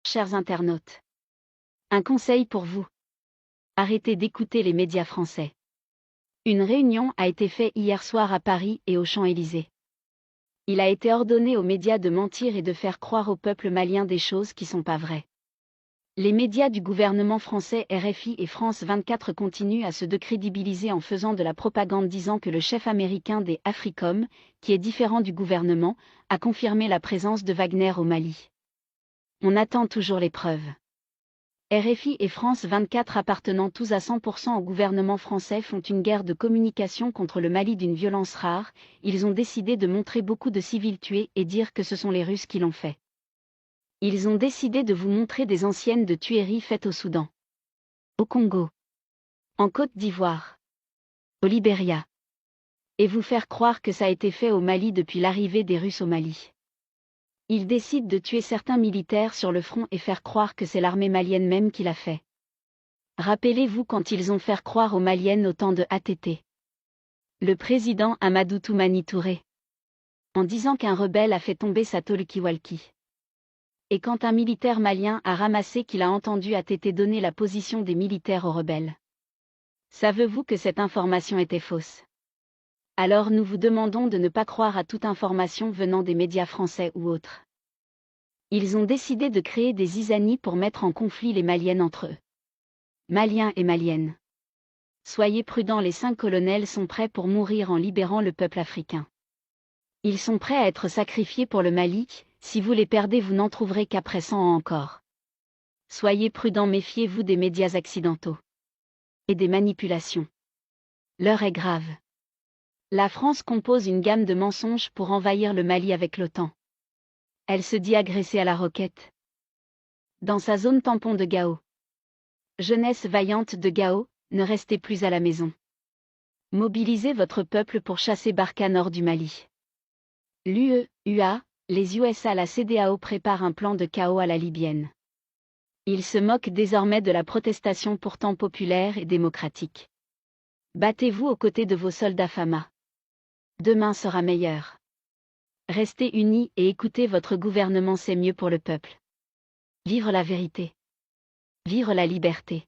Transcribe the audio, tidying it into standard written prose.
Chers internautes, un conseil pour vous. Arrêtez d'écouter les médias français. Une réunion a été faite hier soir à Paris et aux Champs-Élysées. Il a été ordonné aux médias de mentir et de faire croire au peuple malien des choses qui sont pas vraies. Les médias du gouvernement français RFI et France 24 continuent à se décrédibiliser en faisant de la propagande disant que le chef américain des AFRICOM, qui est différent du gouvernement, a confirmé la présence de Wagner au Mali. On attend toujours les preuves. RFI et France 24 appartenant tous à 100% au gouvernement français font une guerre de communication contre le Mali d'une violence rare. Ils ont décidé de montrer beaucoup de civils tués et dire que ce sont les Russes qui l'ont fait. Ils ont décidé de vous montrer des anciennes de tueries faites au Soudan, au Congo, en Côte d'Ivoire, au Libéria. Et vous faire croire que ça a été fait au Mali depuis l'arrivée des Russes au Mali. Ils décident de tuer certains militaires sur le front et faire croire que c'est l'armée malienne même qui l'a fait. Rappelez-vous quand ils ont fait croire aux Maliennes au temps de ATT. Le président Amadou Toumani Touré. En disant qu'un rebelle a fait tomber sa talkie-walkie. Et quand un militaire malien a ramassé qu'il a entendu ATT donner la position des militaires aux rebelles. Savez-vous que cette information était fausse? Alors nous vous demandons de ne pas croire à toute information venant des médias français ou autres. Ils ont décidé de créer des isanies pour mettre en conflit les Maliennes entre eux. Maliens et Maliennes. Soyez prudents, les 5 colonels sont prêts pour mourir en libérant le peuple africain. Ils sont prêts à être sacrifiés pour le Mali, si vous les perdez vous n'en trouverez qu'après 100 ans encore. Soyez prudents, méfiez-vous des médias accidentaux. Et des manipulations. L'heure est grave. La France compose une gamme de mensonges pour envahir le Mali avec l'OTAN. Elle se dit agressée à la roquette. Dans sa zone tampon de Gao. Jeunesse vaillante de Gao, ne restez plus à la maison. Mobilisez votre peuple pour chasser Barkhane hors du Mali. L'UE, les USA, la CEDEAO préparent un plan de chaos à la libyenne. Ils se moquent désormais de la protestation pourtant populaire et démocratique. Battez-vous aux côtés de vos soldats FAMA. Demain sera meilleur. Restez unis et écoutez votre gouvernement, c'est mieux pour le peuple. Vivre la vérité. Vivre la liberté.